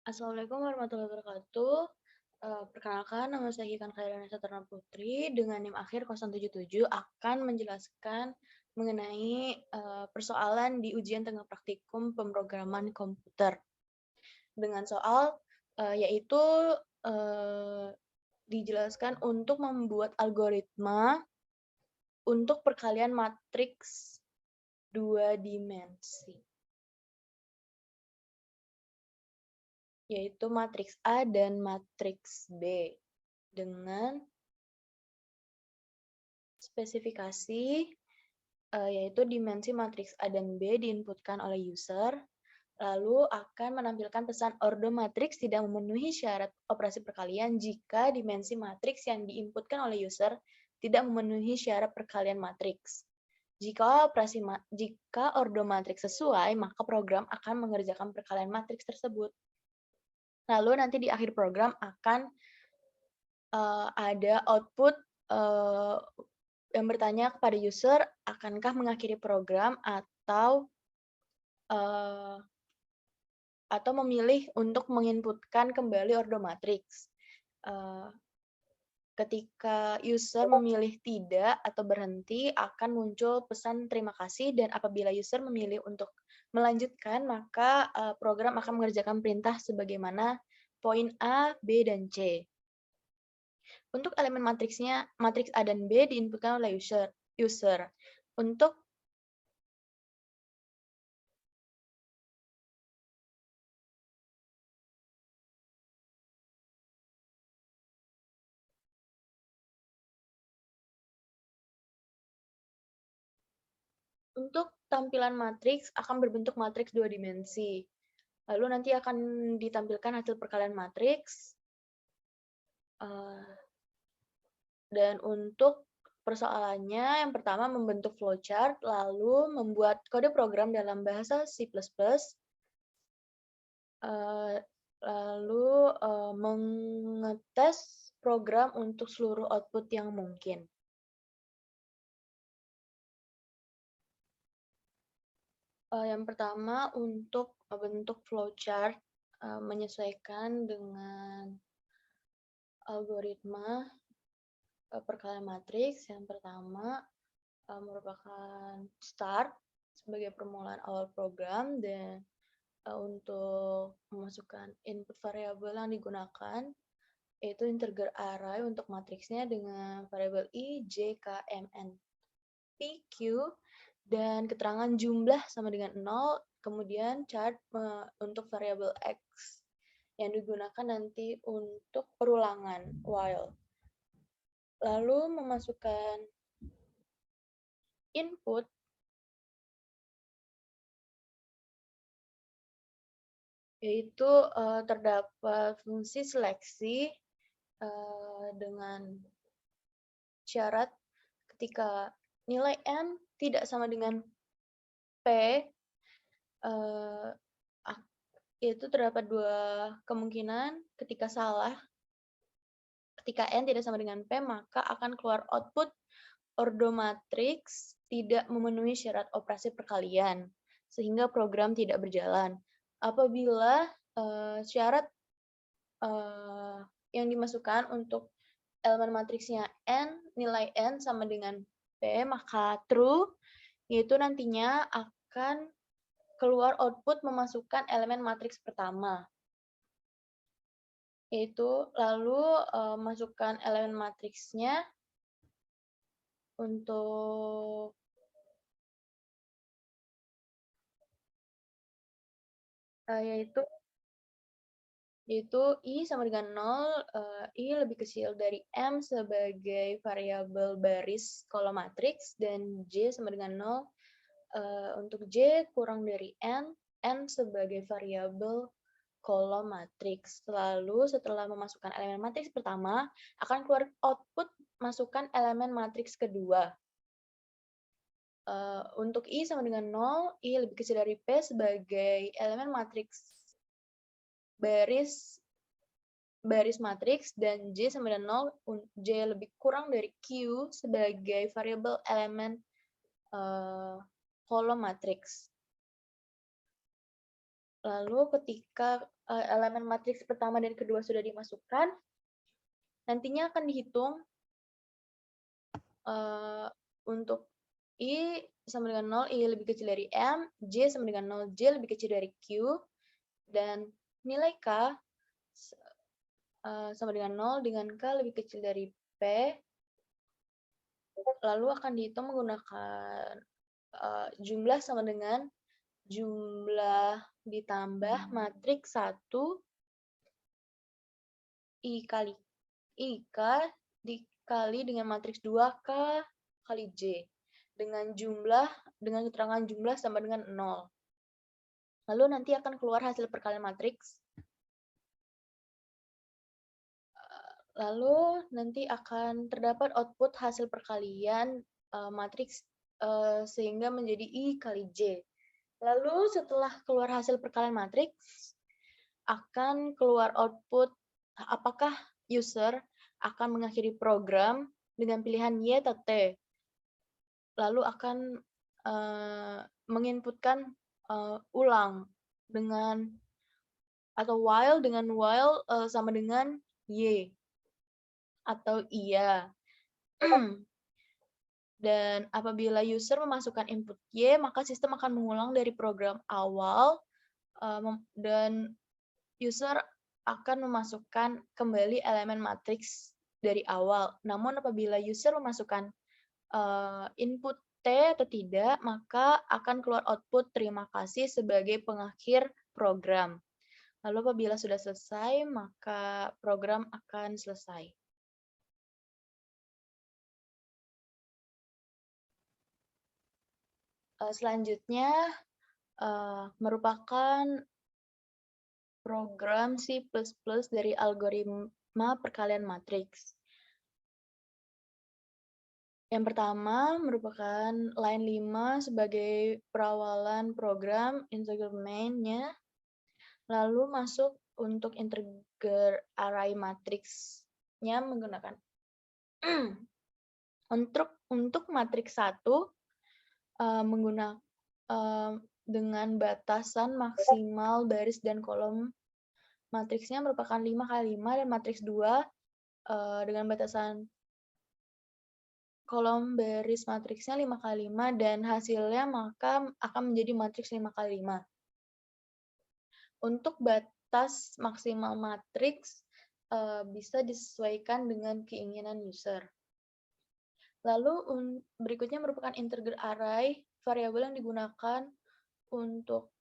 Assalamualaikum warahmatullahi wabarakatuh. Perkenalkan, nama saya Hikan Khairanisa Terna Putri dengan NIM akhir 077 akan menjelaskan mengenai persoalan di ujian tengah praktikum pemrograman komputer. Dengan soal yaitu dijelaskan untuk membuat algoritma untuk perkalian matriks 2 dimensi, yaitu matriks A dan matriks B dengan spesifikasi yaitu dimensi matriks A dan B diinputkan oleh user, lalu akan menampilkan pesan ordo matriks tidak memenuhi syarat operasi perkalian jika dimensi matriks yang diinputkan oleh user tidak memenuhi syarat perkalian matriks. Jika ordo matriks sesuai, maka program akan mengerjakan perkalian matriks tersebut. Lalu nanti di akhir program akan ada output yang bertanya kepada user, akankah mengakhiri program atau memilih untuk menginputkan kembali ordo matriks. Ketika user memilih tidak atau berhenti, akan muncul pesan terima kasih, dan apabila user memilih untuk melanjutkan, maka program akan mengerjakan perintah sebagaimana poin A, B, dan C. Untuk elemen matriksnya, matriks A dan B diinputkan oleh user. Untuk tampilan matriks akan berbentuk matriks 2 dimensi. Lalu nanti akan ditampilkan hasil perkalian matriks. Dan untuk persoalannya, yang pertama membentuk flowchart, lalu membuat kode program dalam bahasa C++, lalu mengetes program untuk seluruh output yang mungkin. Yang pertama, untuk membentuk flowchart, menyesuaikan dengan algoritma perkalian matriks. Yang pertama merupakan start sebagai permulaan awal program, dan untuk memasukkan input variabel yang digunakan yaitu integer array untuk matriksnya dengan variabel i, j, k, m, n, p, q, dan keterangan jumlah sama dengan 0, kemudian chart untuk variabel x yang digunakan nanti untuk perulangan while. Lalu memasukkan input yaitu terdapat fungsi seleksi dengan syarat ketika nilai n tidak sama dengan p, itu terdapat dua kemungkinan. Ketika n tidak sama dengan p, maka akan keluar output ordo matriks tidak memenuhi syarat operasi perkalian, sehingga program tidak berjalan. Apabila syarat yang dimasukkan untuk elemen matriksnya n, nilai n sama dengan p, maka true, yaitu nantinya akan keluar output memasukkan elemen matriks pertama. Yaitu lalu masukkan elemen matriksnya untuk yaitu i sama dengan 0, i lebih kecil dari m sebagai variabel baris kolom matriks, dan j sama dengan 0, untuk j kurang dari n sebagai variabel kolom matriks. Lalu setelah memasukkan elemen matriks pertama, akan keluar output masukkan elemen matriks kedua. Untuk i sama dengan 0, i lebih kecil dari p sebagai elemen matriks baris matriks, dan j sama dengan 0, j lebih kurang dari q sebagai variabel elemen kolom matriks. Lalu ketika elemen matriks pertama dan kedua sudah dimasukkan, nantinya akan dihitung untuk I sama dengan 0, I lebih kecil dari M, J sama dengan 0, J lebih kecil dari Q, dan nilai K sama dengan 0 dengan K lebih kecil dari P, lalu akan dihitung menggunakan jumlah sama dengan jumlah ditambah matriks 1 I kali K dikali dengan matriks 2K kali J dengan keterangan jumlah sama dengan 0. Lalu nanti akan keluar hasil perkalian matriks. Lalu nanti akan terdapat output hasil perkalian matriks sehingga menjadi I kali J. Lalu setelah keluar hasil perkalian matriks, akan keluar output apakah user akan mengakhiri program dengan pilihan Y atau T. Lalu akan menginputkan ulang dengan atau while sama dengan Y atau iya. Dan apabila user memasukkan input Y, maka sistem akan mengulang dari program awal dan user akan memasukkan kembali elemen matriks dari awal. Namun apabila user memasukkan input T atau tidak, maka akan keluar output terima kasih sebagai pengakhir program. Lalu apabila sudah selesai, maka program akan selesai. Selanjutnya merupakan program C++ dari algoritma perkalian matriks. Yang pertama merupakan line 5 sebagai perawalan program integer main-nya, lalu masuk untuk integer array matriksnya menggunakan untuk matriks 1 menggunakan dengan batasan maksimal baris dan kolom matriksnya merupakan 5 kali 5 dan matriks 2 dengan batasan kolom baris matriksnya 5 kali 5 dan hasilnya maka akan menjadi matriks 5 kali 5. Untuk batas maksimal matriks bisa disesuaikan dengan keinginan user. Lalu berikutnya merupakan integer array, variabel yang digunakan untuk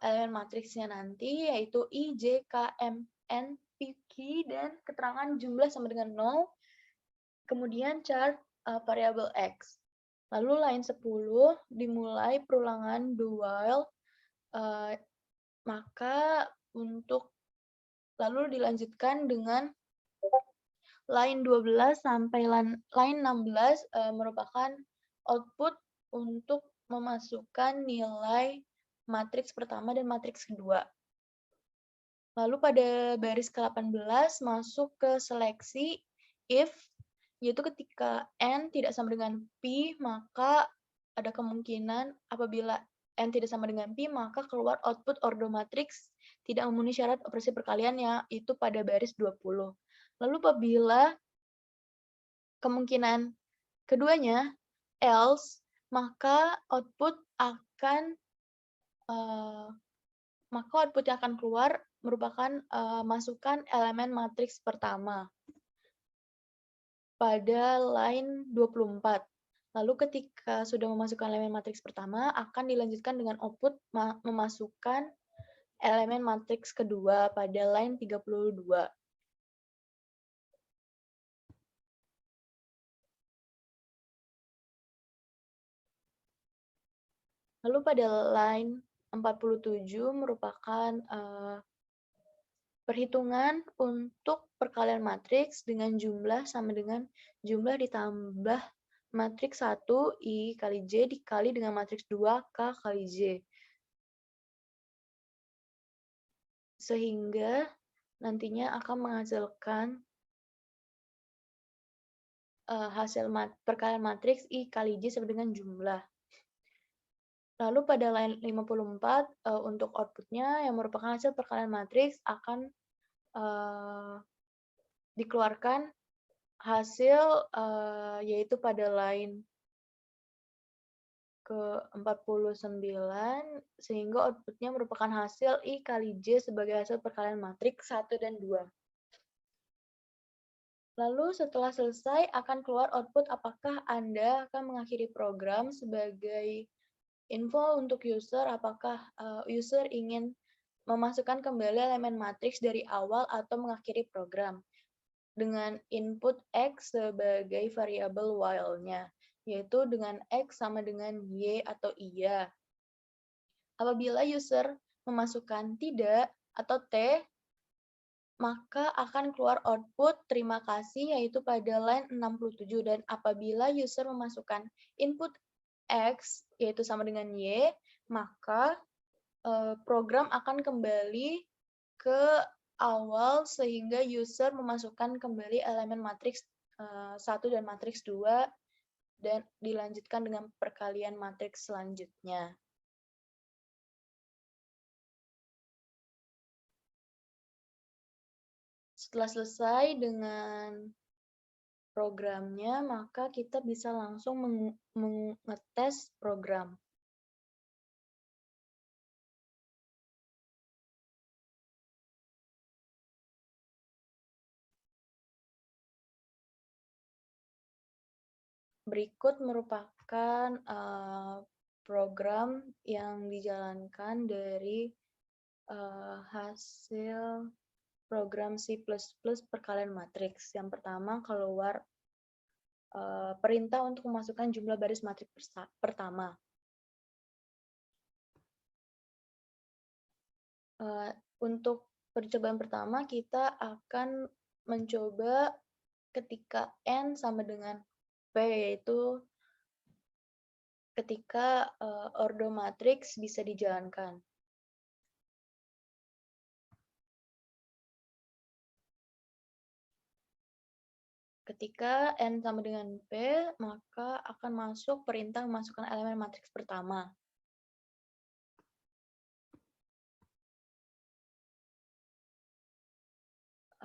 elemen matriksnya nanti, yaitu I, J, K, M, N, P, Q, dan keterangan jumlah sama dengan 0, kemudian char variabel X. Lalu line 10 dimulai perulangan do while, maka lalu dilanjutkan dengan line 12 sampai line 16 merupakan output untuk memasukkan nilai matriks pertama dan matriks kedua. Lalu pada baris ke-18 masuk ke seleksi if, yaitu ketika N tidak sama dengan P, maka ada kemungkinan apabila N tidak sama dengan P, maka keluar output ordo matriks tidak memenuhi syarat operasi perkalian, yaitu pada baris 20. Lalu apabila kemungkinan keduanya else, maka output yang akan keluar merupakan masukan elemen matriks pertama pada line 24. Lalu ketika sudah memasukkan elemen matriks pertama, akan dilanjutkan dengan output memasukkan elemen matriks kedua pada line 32. Lalu pada line 47 merupakan perhitungan untuk perkalian matriks dengan jumlah sama dengan jumlah ditambah matriks 1 I kali J dikali dengan matriks 2 K kali J. Sehingga nantinya akan menghasilkan hasil perkalian matriks I kali J sama dengan jumlah. Lalu pada line 54, untuk output-nya yang merupakan hasil perkalian matriks akan, eee, dikeluarkan hasil, yaitu pada line ke-49 sehingga output-nya merupakan hasil I kali J sebagai hasil perkalian matriks 1 dan 2. Lalu setelah selesai akan keluar output apakah Anda akan mengakhiri program sebagai info untuk user apakah, user ingin memasukkan kembali elemen matriks dari awal atau mengakhiri program dengan input X sebagai variabel while-nya, yaitu dengan X sama dengan Y atau iya. Apabila user memasukkan tidak atau T, maka akan keluar output terima kasih yaitu pada line 67 dan apabila user memasukkan input X yaitu sama dengan Y, maka program akan kembali ke awal sehingga user memasukkan kembali elemen matriks 1 dan matriks 2 dan dilanjutkan dengan perkalian matriks selanjutnya. Setelah selesai dengan programnya, maka kita bisa langsung mengetes program. Berikut merupakan program yang dijalankan dari hasil program C++ perkalian matriks. Yang pertama, keluar perintah untuk memasukkan jumlah baris matriks pertama. Untuk percobaan pertama, kita akan mencoba ketika N sama dengan P, yaitu ketika ordo matriks bisa dijalankan. Ketika N sama dengan P, maka akan masuk perintah memasukkan elemen matriks pertama.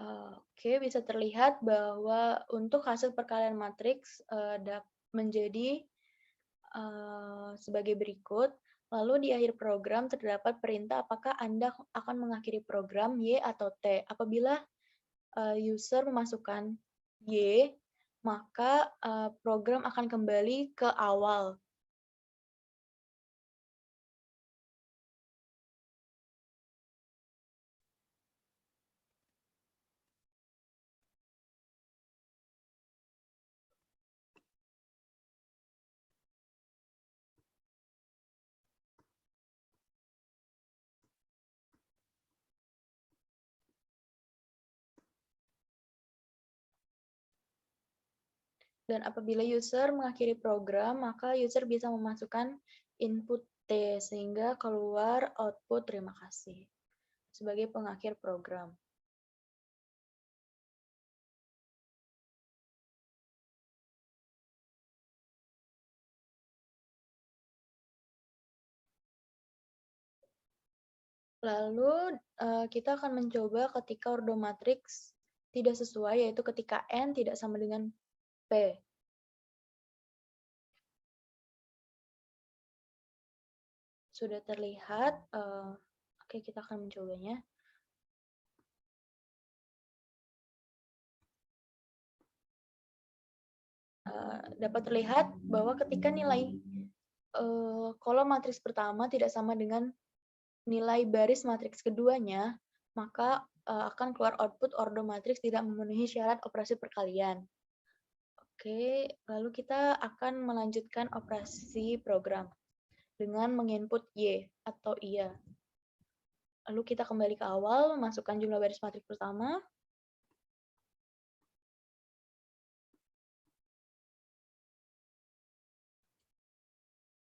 Oke, bisa terlihat bahwa untuk hasil perkalian matriks menjadi sebagai berikut. Lalu di akhir program terdapat perintah apakah Anda akan mengakhiri program Y atau T. Apabila user memasukkan Y, maka program akan kembali ke awal. Dan apabila user mengakhiri program, maka user bisa memasukkan input T sehingga keluar output terima kasih sebagai pengakhir program. Lalu kita akan mencoba ketika ordo matriks tidak sesuai, yaitu ketika N tidak sama dengan P. Sudah terlihat, oke kita akan mencobanya. Dapat terlihat bahwa ketika nilai kolom matriks pertama tidak sama dengan nilai baris matriks keduanya, maka akan keluar output ordo matriks tidak memenuhi syarat operasi perkalian. Oke, lalu kita akan melanjutkan operasi program dengan menginput Y atau iya. Lalu kita kembali ke awal, masukkan jumlah baris matriks pertama.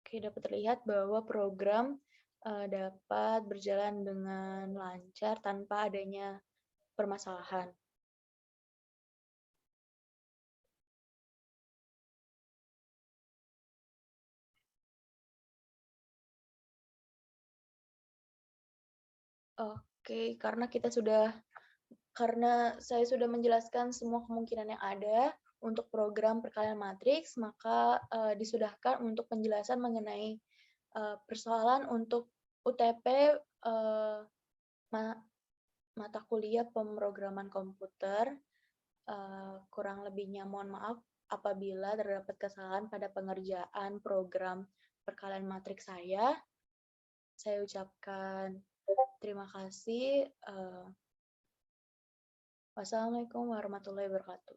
Oke, dapat terlihat bahwa program dapat berjalan dengan lancar tanpa adanya permasalahan. Oke, karena saya sudah menjelaskan semua kemungkinan yang ada untuk program perkalian matriks, maka, disudahkan untuk penjelasan mengenai, persoalan untuk UTP, ma mata kuliah pemrograman komputer. Kurang lebihnya mohon maaf apabila terdapat kesalahan pada pengerjaan program perkalian matriks saya. Saya ucapkan terima kasih. Wassalamualaikum warahmatullahi wabarakatuh.